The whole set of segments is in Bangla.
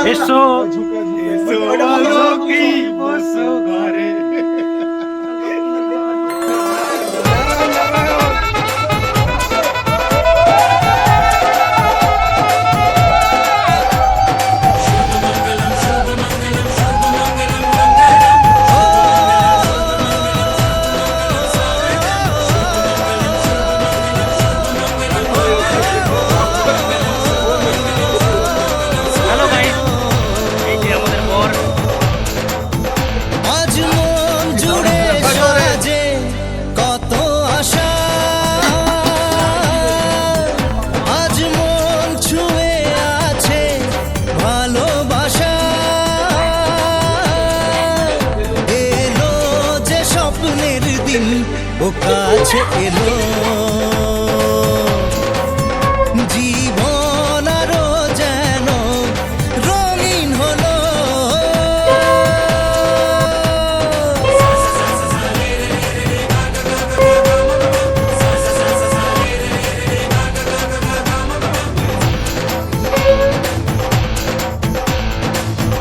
এসো ও কাছে এলো জীবন আরো যেন রঙিন হলো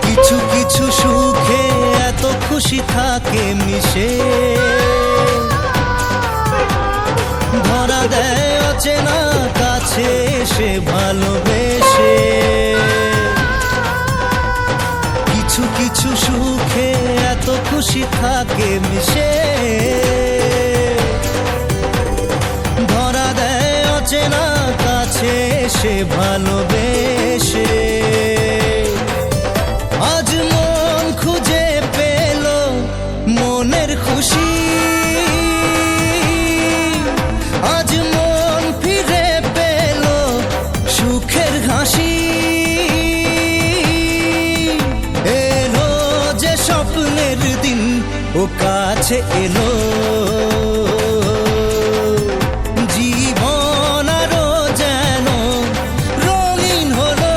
কিছু কিছু সুখে এত খুশি থাকে মিশে ধরা দেয় অচেনা কাছে এসে ভালোবেসে কিছু কিছু সুখে এত খুশি থাকে মিশে ধরা দেয় অচেনা কাছে এসে ভালোবেসে আজ মন খুঁজে পেল মনের খুশি আজ মন ফিরে পেল সুখের হাসি এলো যে স্বপ্নের দিন ও কাছে এলো জীবন আরো যেন রঙিন হলো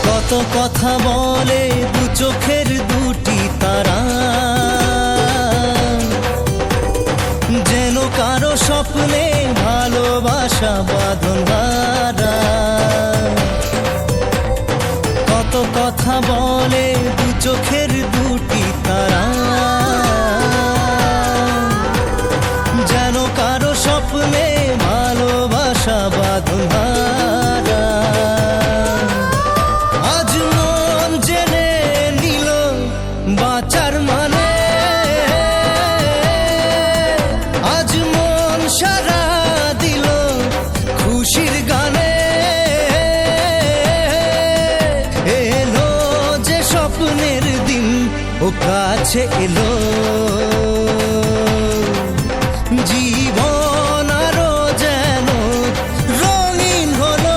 কত কথা বলে দু চোখের দুটি তারা যেন কারো স্বপ্নে ভালোবাসা বাঁধন হারা কত কথা বলে দু চোখের দুটি তারা যেন কারো স্বপ্নে ভালোবাসা বাঁধন হারা আজ মন জেনে নিল বাঁচার মানে আজ মন সারা দিল খুশির গানে এলো যে স্বপ্নের দিন ও কাছে এলো জীবন আরো যেন রঙিন হলো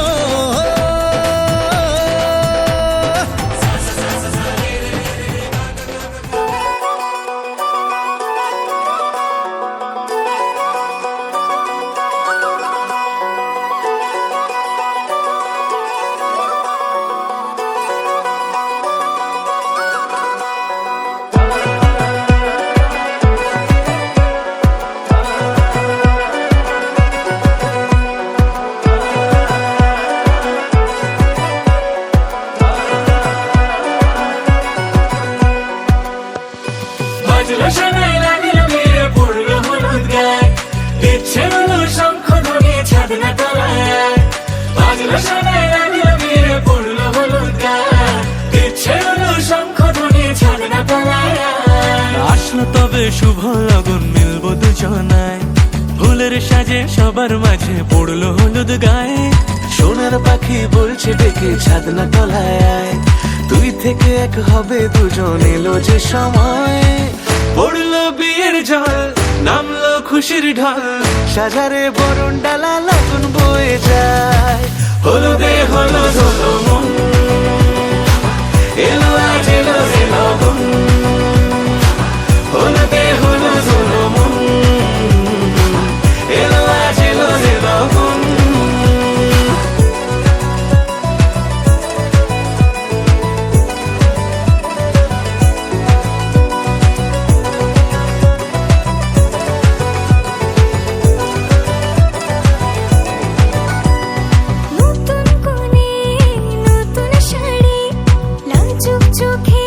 আসলো তবে শুভ লগন মিলবো দুজনায় ফুলের সাজে সবার মাঝে পড়লো হলুদ গায়ে সোনার পাখি বলছে ডেকে ছাদনা তলায় তুই থেকে এক হবে দুজন এলো যে সময় পড়লো বিয়ের জল, নামলো খুশির ঢল, সাজারে বরণ ডালা লাগুন বয়ে যায়। হলুদে হলুদ হলো মন, এলো আজ এলো রে লগন। হলুদে হলুদ হলো মন, এলো আজ এলো রে লগন। নতুন কোণে নতুন শাড়ি, লাজুক চোখে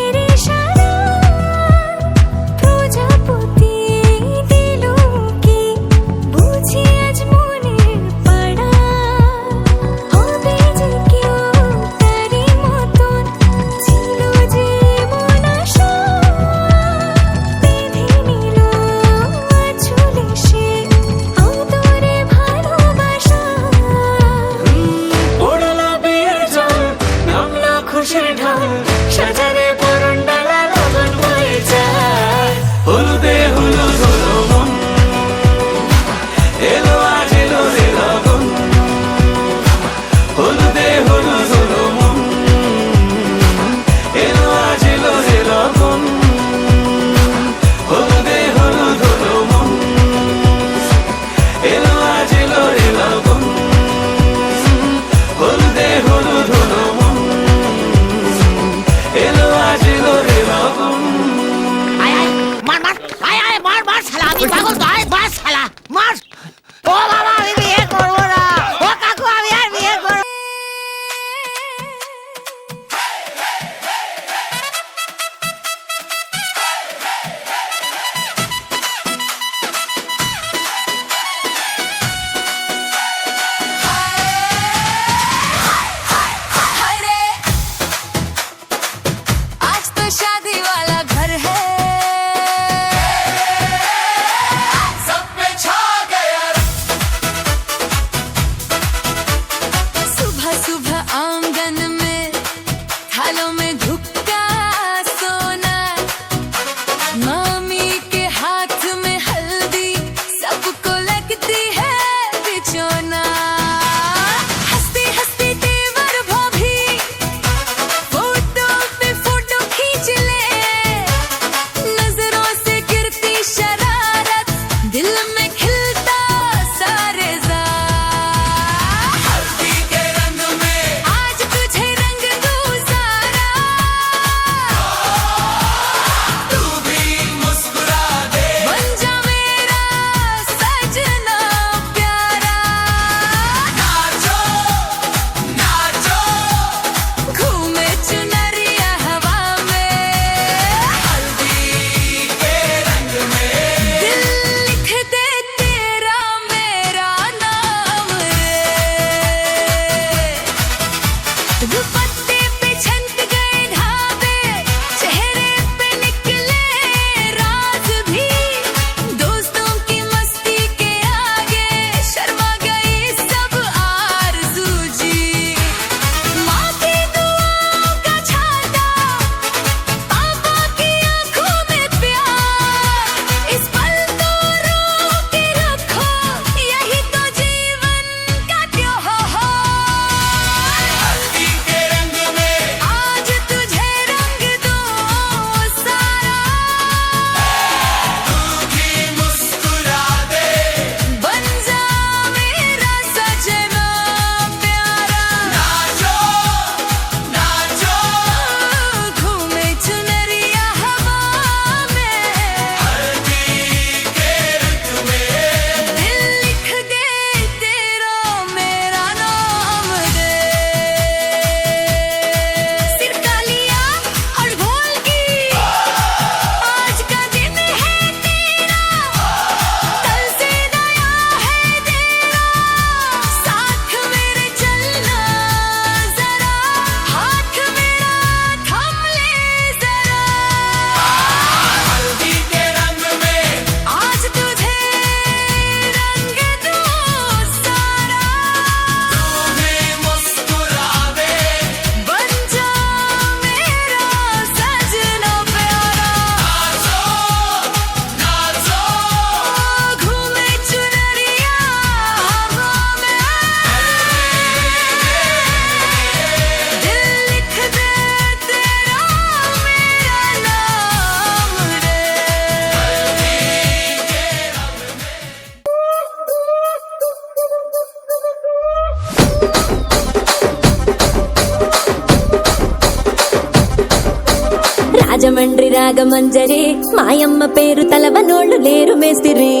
రాజమండ్రి రాగమంజరి మాయమ్మ పేరు తలవనోళ్ళు లేరు మేస్తిరి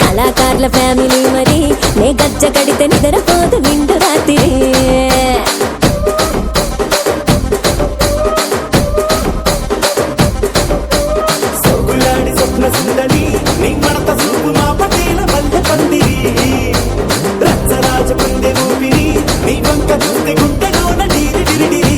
కళాకారుల ఫ్యామిలీ మరి నే గజ్జ కడితే నిద్రపోదు నిండు రాత్రి సోకులాడి స్వప్న సుందరి నీ మడత చూపు మా పటేల మల్లె పందిరి రచ్చరాజ పందె ఊపిరి నీ వంక చూస్తే గుండెలోన డీరి డిరిడిరి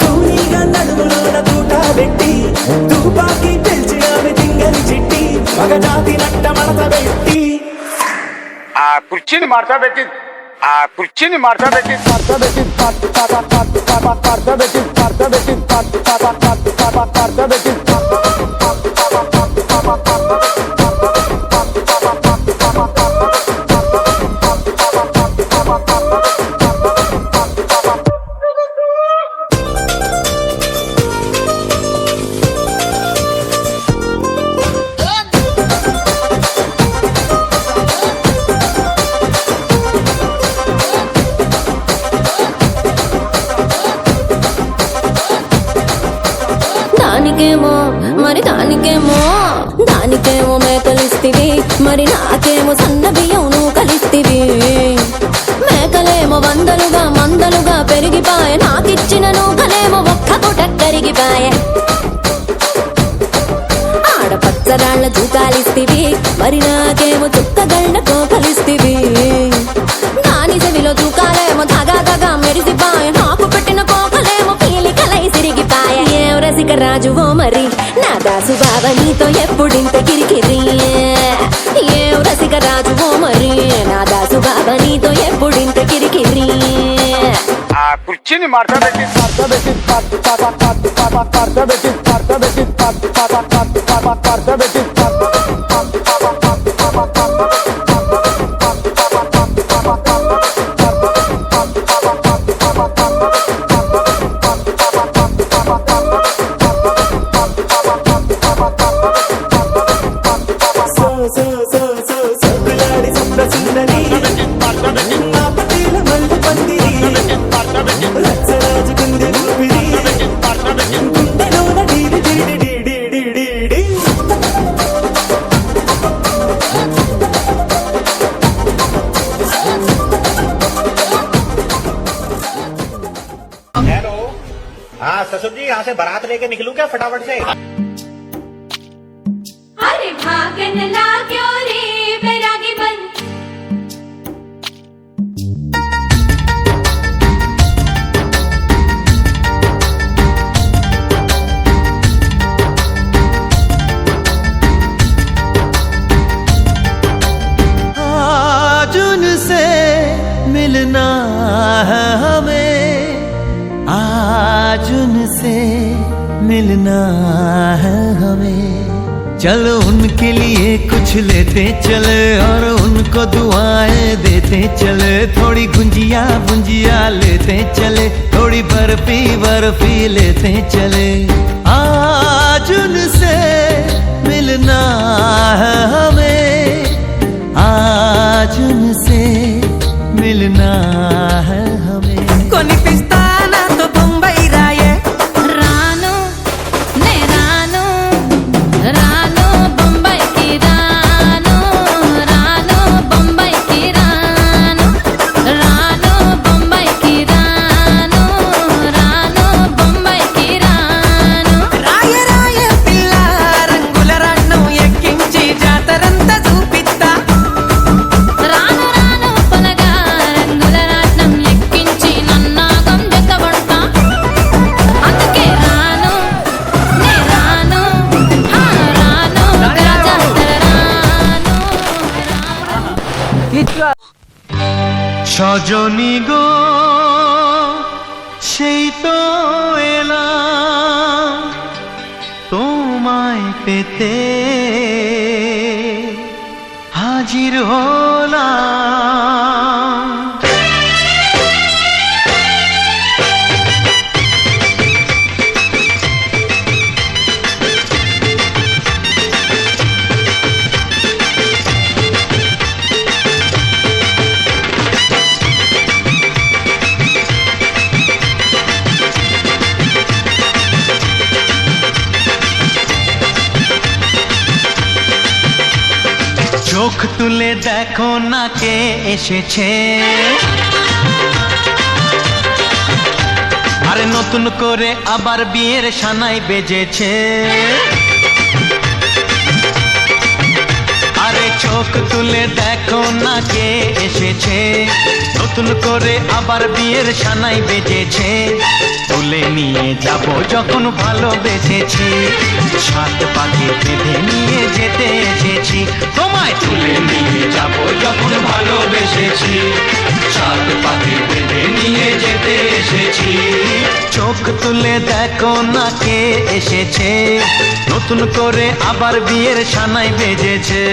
తూనీగా నడుములోన తూట పెట్టి తుపాకి పెంచి ఆమె తింగని చిట్టి మగజాతి నట్ట మడత పెట్టి ఆ కుర్చీని మార్చబెట్టి దానికేమో దానికేమో మేకలిస్తివి మరి నాకేమో సన్న బియ్యం నువ్వు కలిస్తివి మేకలేమో మందలుగా పెరిగిపాయ నాకిచ్చిన నూకలేమో ఒక్క పూట కరిగిపాయ ఆడపచ్చరాళ్ల జూకాలిస్తివి మరి నాకేమో చుక్కగళ్ళ కోకలిస్తివి దాని చెవిలో జూకాలేమో దగా మెరిసిపాయ నాకు పెట్టిన కోకలేమో పీలికలై సిరిగిపాయ ఏం రసిక రాజువో మరి నా దాసు బావ నీతో ఎప్పుడింత కిరికిరి ఏం రసిక రాజువో మరి నా దాసు బావ నీతో ఎప్పుడింత కిరికిరి ఆ కుర్చీని మార్చబెట్టి సోకులాడి స్వప్న సుందరి మా పటేల మల్లె పందిరి రచ్చరాజ పందె ఊపిరి గుండెలోన డీరి డీరి డీడి డీడి డీ हेलो। हाँ ससुर जी, यहाँ से बारात लेके निकलूं क्या फटाफट से? अरे भागन लाग्यो रे बैरागी बन आज उनसे मिलना है हमें, आज उनसे मिलना है हमें। चलो उनके लिए कुछ लेते चले और उनको दुआएं देते चले। थोड़ी गुंजिया बुंजिया लेते चले, थोड़ी बर्फी लेते चले। आज उनसे मिलना है हमें, आज उनसे मिलना है हमें। కొనిపిస్తానా తో బొంబాయి రాయే రాను నే రాను రాను బొంబాయికి రాను రాను బొంబాయికి రాను రాను బొంబాయికి రాను రాను బొంబాయికి రాను రాయే రాయే పిల్ల రంగుల రన్నం ఎక్కించి జాతరంతా చూపిస్తా రాను రాను పొలగా రంగుల రాట్నం ఎక్కించి నన్నాగం జతబడతా అందుకే రాను నే రాను హా రాను రాజాతర రాను সজনী গো সেই তো এলাম তোমায় পেতে, হাজির হলাম। চোখ তুলে দেখো না কে এসেছে, আরে নতুন করে আবার বিয়ের সানাই বেজেছে। আরে চোখ তুলে দেখো না কে এসেছে, নতুন করে আবার বিয়ের সানাই বেজেছে। তুলে নিয়ে যাব যখন ভালোবেসেছি, সাত পাকে বেঁধে নিয়ে যেতে এসেছি। তোমায় তুলে নিয়ে যাব যখন ভালোবেসেছি, সাত পাকে বেঁধে নিয়ে যেতে এসেছি। চোখ তুলে দেখো না কে এসেছে, নতুন করে আবার বিয়ের সানাই বেজেছে।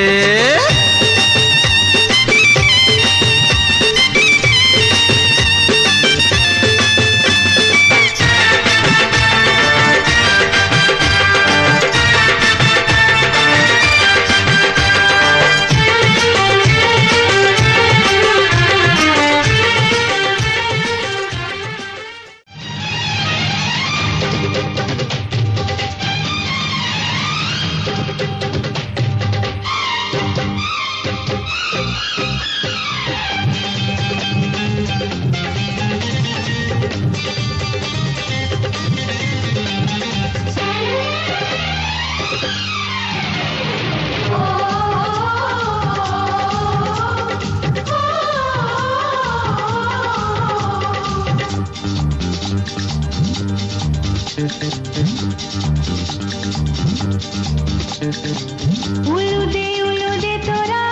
উলুদে উলুদে তোরা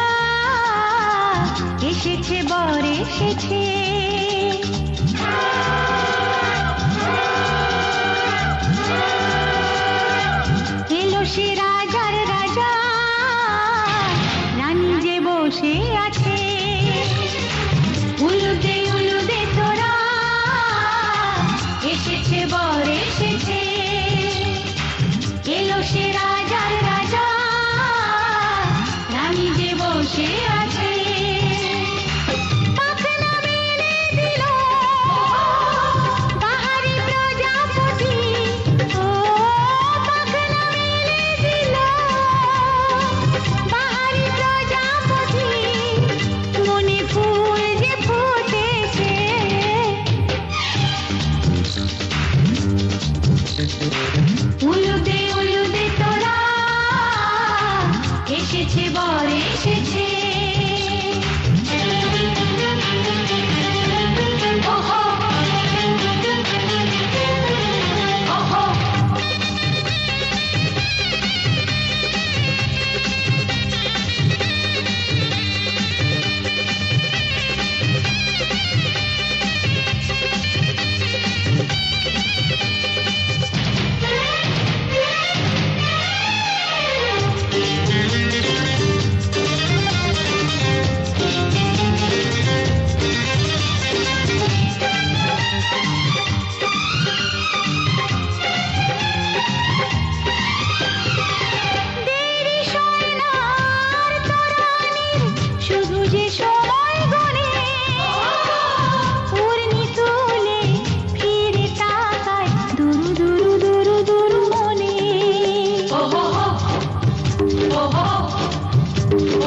এসেছে বর এসেছে, এলো সে রাজার রাজা, রানী যে বসে আছে। উলুদে উলুদে তোরা এসেছে বর এসেছে, এলো সে রাজার রাজা, রানী যে বসে আছে। পাখনা মেলে দিল বাহারি প্রজাপতি, ও পাখনা মেলে দিল বাহারি প্রজাপতি, মনে ফুল যে ফুটেছে। উলুদে উলুদে তোরা এসেছে বর এসেছে। ওহো ওহো দেরি সয় না আর তরানির, শুধু যে সময় গুনে পূর্ণি তুলে ফিরে তাকায় দুরু দুরু দুরু দুরু মনে। ওহো ওহো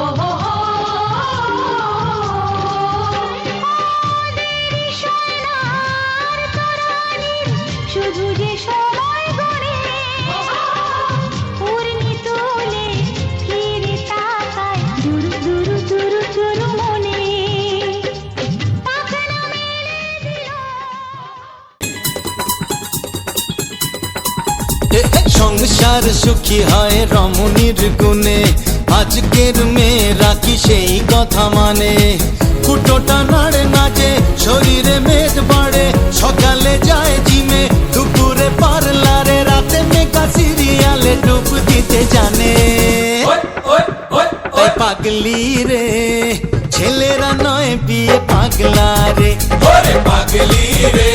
ওহো দেরি সয় না আর তরানির, শুধু যে সময় গুনে পূর্ণি তুলে ফিরে তাকায় দুরু দুরু দুরু দুরু মনে। পাখনা মেলে দিল সংসার সুখী হয় রমণীর গুণে, আজকের মেয়েরা কি সেই কথা মানে? কুটোটা নাড়ে নাচে, শরীরে মেদ বাড়ে, সকালে যায় জিমে, দুপুরে পার্লারে, রাতে মেকা সিরিয়ালে ডুব দিতে জানে। তাই পাগলি রে ছেলেরা নয় বিয়ে পাগলা রে, ওরে পাগলি রে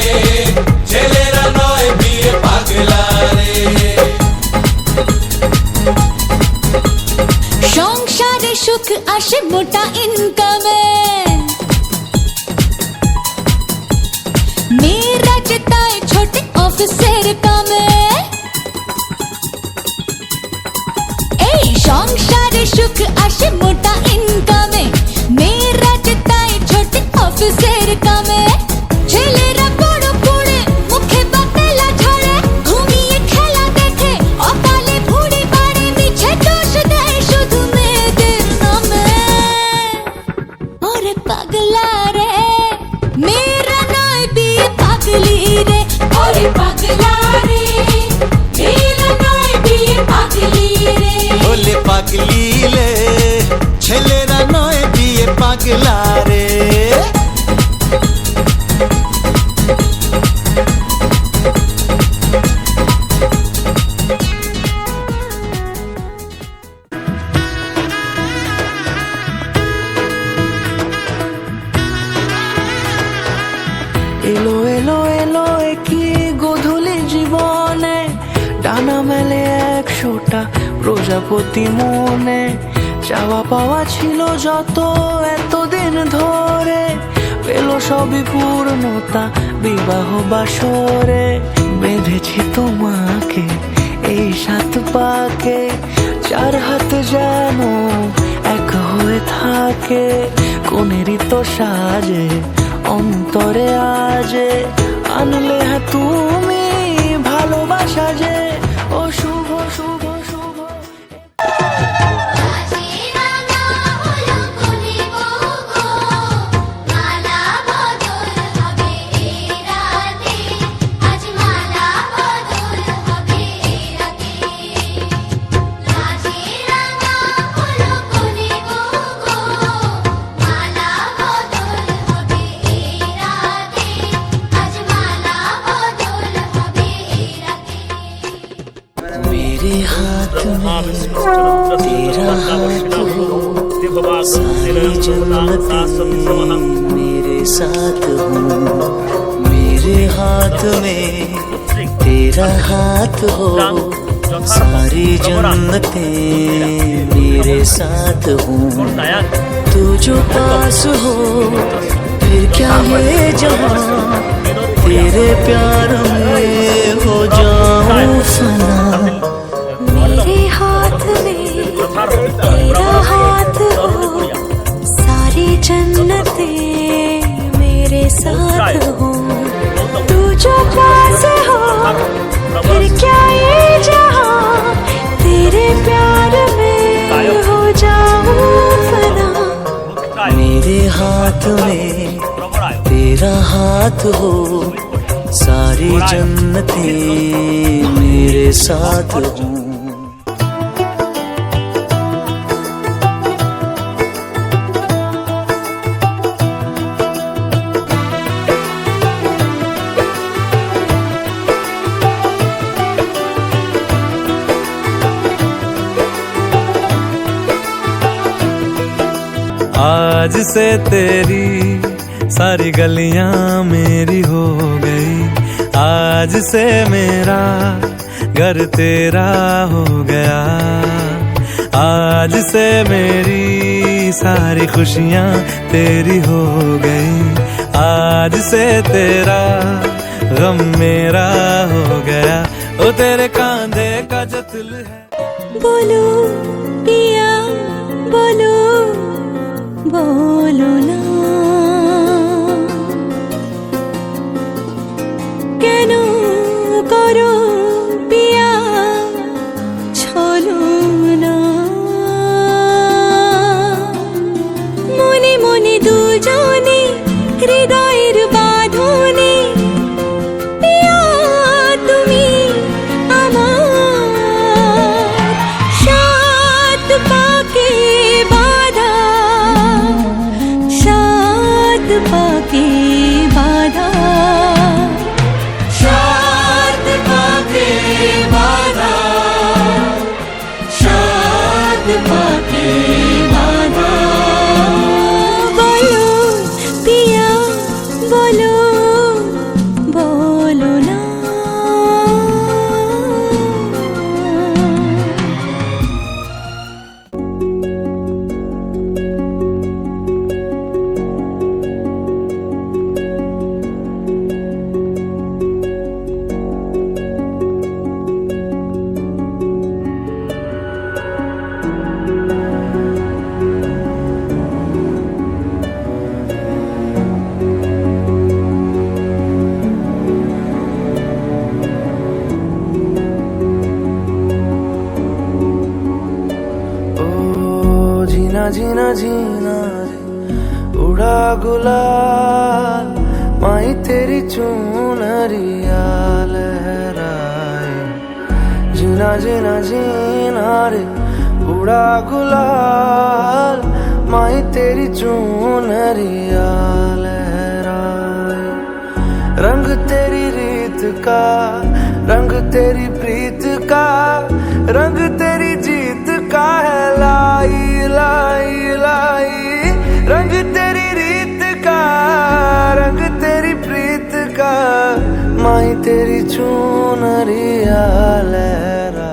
ছেলেরা নয় বিয়ে পাগলা রে। সংসারে সুখ আসে মোটা ইনকামে, মেয়েরা যেতায় ছোটে অফিসের কামে। এই সংসারে সুখ আসে মোটা ইনকামে, কামে ছেলেরা বড় পড়ে মুখে বাতেলা ঝরে ঘুমিয়ে খেলা দেখে অকালে ভুড়ি বাড়ে মিছে দোষ দেয় শুধু মেয়েদের নামে ওরে পাগলা রে মেরা নয় বিয়ে পাগলি রে ওরে পাগলা রে মেরা নয় বিয়ে পাগলি রে বলে পাগলি লে ছেলেরা নয় বিয়ে পাগলা রে এলো এলো এলো কি গোধূলি জীবনে ডানা মেলে 100টা প্রজাপতি মনে চাওয়া পাওয়া ছিল যত এতদিন ধরে পেল সবই পূর্ণতা বিবাহ বাসরে বেঁধেছি তোমাকে এই 7 পাকে 4 হাত যেন এক হয়ে থাকে কোনেরই তো সাজে অন্তরে আজে আনলে তুমি ভালোবাসা যে ও শুভ শুভ শুভ मेरे हाथ में तेरा हाथ हो सारी जन्नतें मेरे साथ हो मेरे हाथ में तेरा हाथ हो सारी जन्नतें मेरे साथ हो तू जो पास हो फिर क्या ये जहां तेरे प्यार में हो जाऊं फना मेरे हाथ में तेरा हाथ हो सारी जन्नतें मेरे साथ हो तू जो पास हो फिर क्या ये जहां तेरे प्यार में हो जाऊं फना मेरे हाथ में तेरा हाथ हो सारी जन्नतें मेरे साथ हो आज से तेरी सारी गलियां मेरी हो गई आज से मेरा घर तेरा हो गया आज से मेरी सारी खुशियां तेरी हो गई आज से तेरा गम मेरा हो गया ओ तेरे कांधे का जो दिल है बोलो पिया बोलो बोलो ना কেন করো পিয়া ছলো না মনে মনে দুজনে হৃদয়ের বাঁধনে পিয়া তুমি আমার 7 পাকে বাঁধা 7 जीना जीना जीना रे उड़ा गुलाल माही तेरी चुनरिया लहराए जीना जीना जीना रे उड़ा गुलाल माही तेरी चुनरिया लहराए रंग तेरी रीत का रंग तेरी प्रीत का रंग तेरी जीत का है लाई लाई लाई रंग तेरी रीत का रंग तेरी प्रीत का माही तेरी चुनरिया लहराए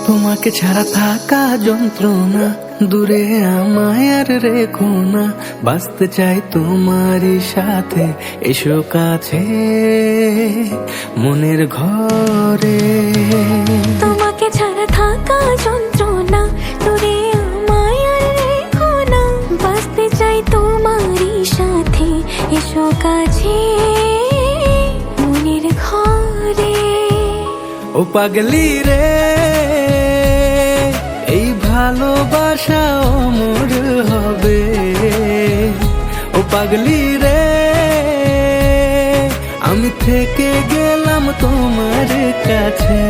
তোমাকে ছাড়া থাকা যন্ত্রণা দূরে আমায় আর রেখো না বাঁচতে চাই তোমারই সাথে এসো কাছে মনের ঘরে তোমাকে ছাড়া থাকা যন্ত্রণা দূরে আমায় আর রেখো না বাঁচতে চাই তোমারই সাথে এসো কাছে মনের ঘরে ও পাগলি রে এই ভালোবাসা অমর হবে ও পাগলি রে আমি থেকে গেলাম তোমার কাছে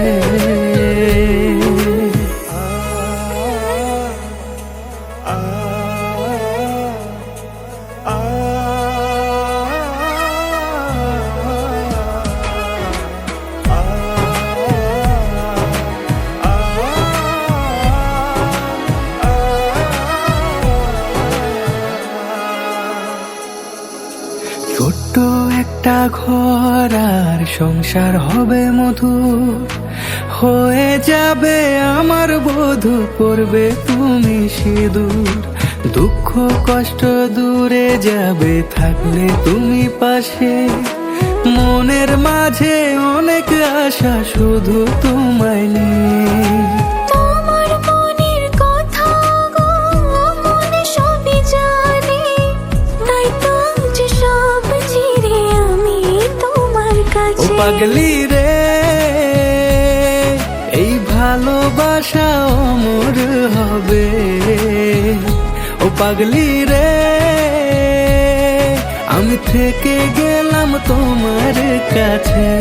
ছোট্ট একটা ঘর আর সংসার হবে মধুর হয়ে যাবে আমার বধূ পড়বে তুমি সিঁদুর দুঃখ কষ্ট দূরে যাবে থাকলে তুমি পাশে মনের মাঝে অনেক আশা শুধু তোমায় নিয়ে তোমার মনের কথা গো মনে সবই জানি তাই তো যে সব ছেড়ে আমি তোমার ও কাছে পাগলি রে এই ভালোবাসা অমর হবে ও পাগলি রে আমি থেকে গেলাম তোমার কাছে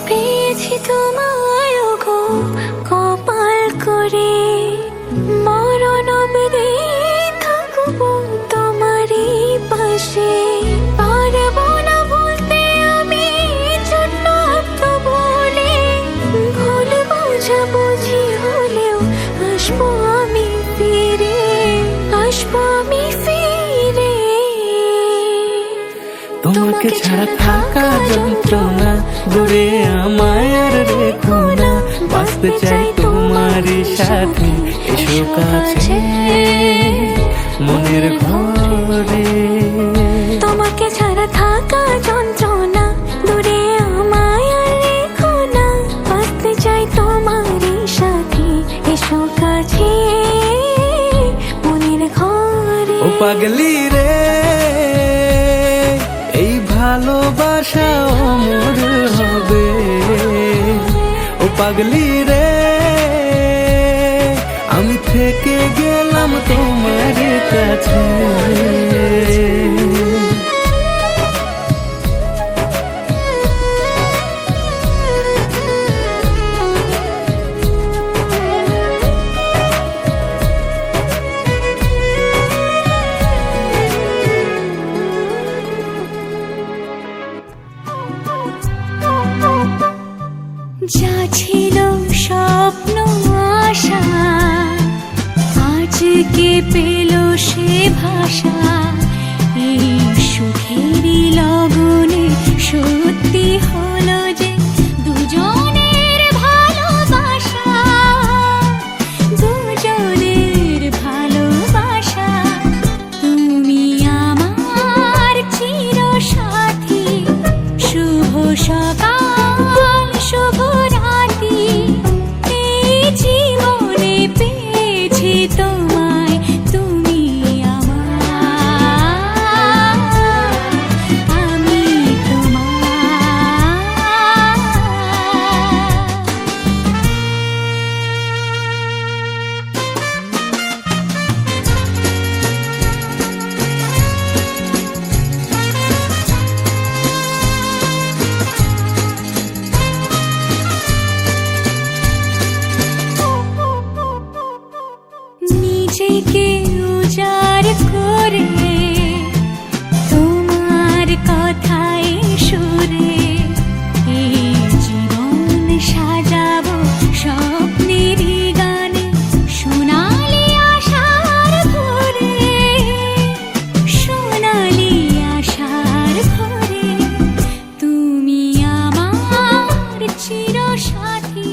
পেয়েছি তোমায় গো কপাল করে মরণ অবধি থাকবো তোমারই পাশে পারবো না বলতে আমি ছোট্ট একটা বলে ভুল বোঝাবুঝি হলেও আসবো আমি ফিরে আসবো আমি ফিরে তোমাকে ছাড়া থাকা যন্ত্রণা দূরে আমায় আর রেখো না বাঁচতে চাই তোমারই সাথে এসো কাছে মনের ঘরে তোমাকে ছাড়া থাকা যন্ত্রণা দূরে আমায় আর রেখো না বাঁচতে চাই তোমারই সাথে এসো কাছে মনের ঘরে ও পাগলি রে এই ভালোবাসা অমর হবে ও পাগলি রে আমি থেকে গেলাম তোমার কাছে যা ছিল স্বপ্ন আশা আজকে পেল সে ভাষা এই সুখেরই লগনে সত্যি হলো যে দুজনের ভালোবাসা, দুজনের ভালোবাসা। তুমি আমার চিরসাথী, শুভ সকাল শুভ রাতি, এই জীবনে পেয়েছি তোমায়, তুমি আমার, আমি তোমার। নিজেকে উজাড় করে তোমার কথায় সুরে এই জীবন সাজাবো স্বপ্নের গানে, সোনালি আশার ভোরে, সোনালি আশার ভোরে। তুমি আমার চিরসাথী।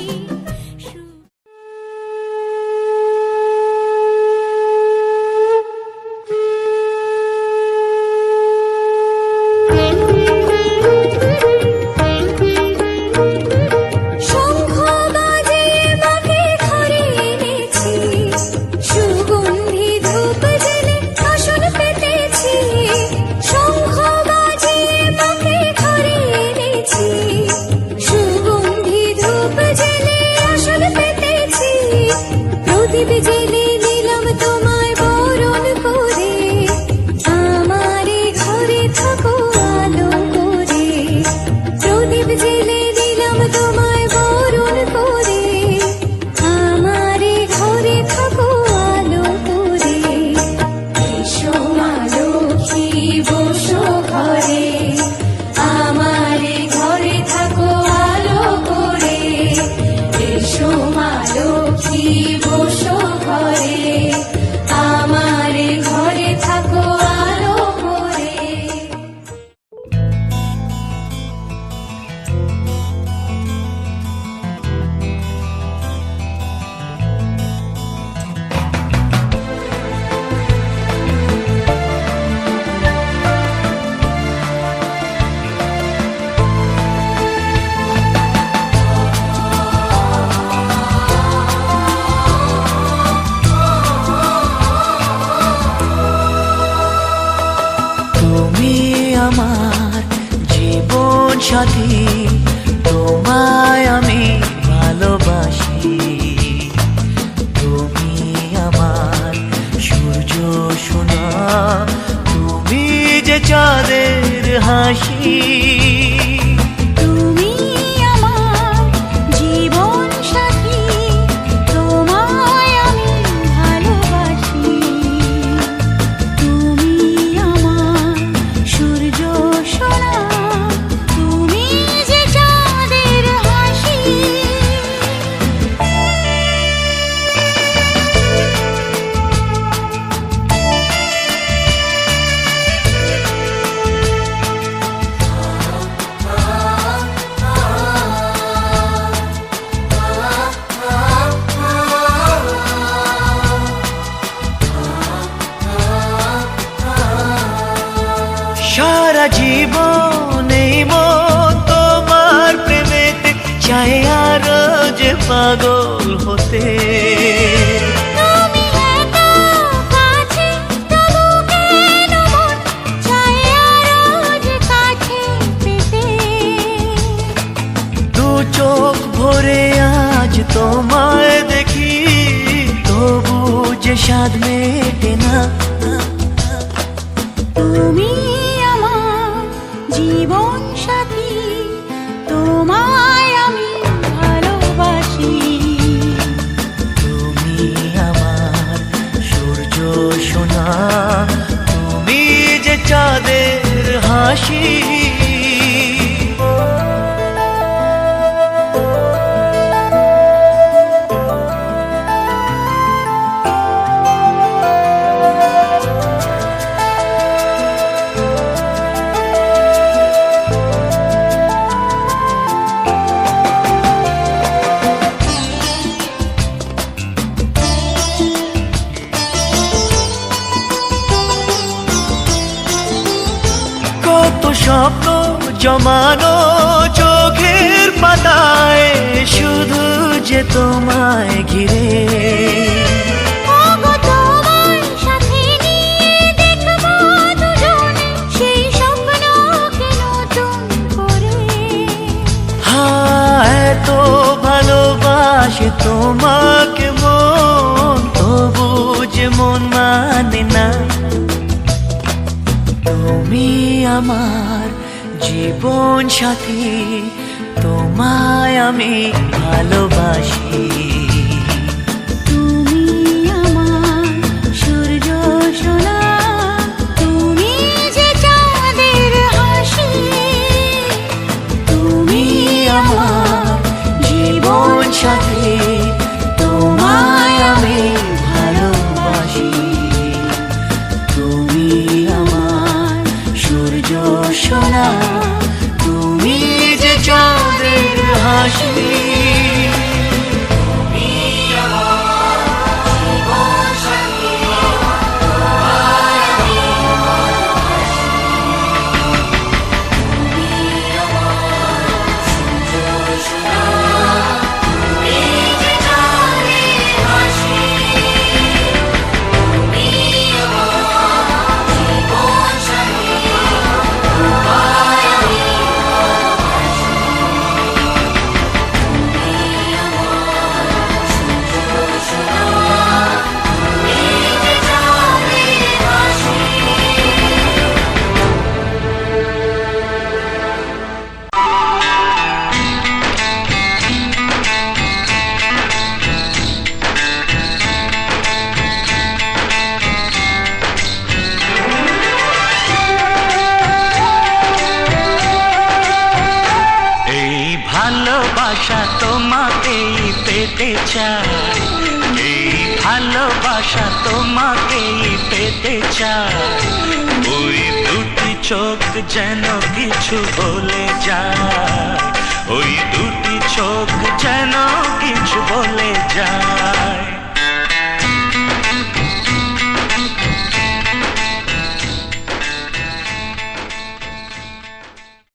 শঙ্খ বাজিয়ে মাকে ঘরে এনেছি, সুগন্ধি ধূপ জ্বেলে আসন পেতেছি। শঙ্খ বাজিয়ে মাকে ঘরে এনেছি, সুগন্ধি ধূপ জ্বেলে আসন পেতেছি। প্রদীপ জ্বেলে নিলাম তোমায় বরণ করে, আমারে ঘরে থাকো আলো করে। প্রদীপ জ্বেলে দিলাম তোমায় বরণ করে, আমারে ঘরে থাকো আলো করে। এসো মা লক্ষ্মী বসো ঘরে, আমারে ঘরে থাকো আলো করে। এসো মা লক্ষ্মী বসো ঘরে, আমারে ঘরে থাকো আলো করে। তুমি আমার জীবন সাথী, তোমায় আমি ভালোবাসি। তুমি আমার সূর্য সোনা, তুমি যে চাঁদের হাসি। তুমি আমার জীবন সাথী, তোমায় আমি ভালোবাসি। তুমি আমার সূর্য সোনা, তুমি যে চাঁদের হাসি। সারা জীবন এই মন তোমার প্রেমেতে চাই আরো যে পাগল হতে। তুমি এত কাছে, তবু কেন মন চায় আরো যে কাছে পেতে। দু চোখ ভরে আজ তোমায় দেখি, তবু যে স্বাদ মেটে না। তুমি আমার জীবন সাথী, তোমায় আমি ভালোবাসি। স্বপ্ন জমানো চোখের পাতায় শুধু যে তোমায় ঘিরে। ওগো তোমার সাথে নিয়ে দেখবো দুজনে সেই স্বপ্নকে নতুন করে। এত ভালোবাসে তোমাকে মন, তবু যে মন মানে না। তুমি আমার জীবন সাথী, তোমায় আমি ভালোবাসি। তুমি আমার সূর্য সোনা, তুমি যে চাঁদের হাসি। তুমি আমার জীবন সাথী, তোমায় আমি ভালোবাসি। তুমি আমার সূর্য সোনা, তুমি যে চাঁদের হাসি। ভালোবাসা তোমাকেই পেতে চাই, এই ভালোবাসা তোমাকেই পেতে চাই। ওই দুটি চোখ যেন কিছু বলে যায়, ওই দুটি চোখ যেন কিছু বলে যায়।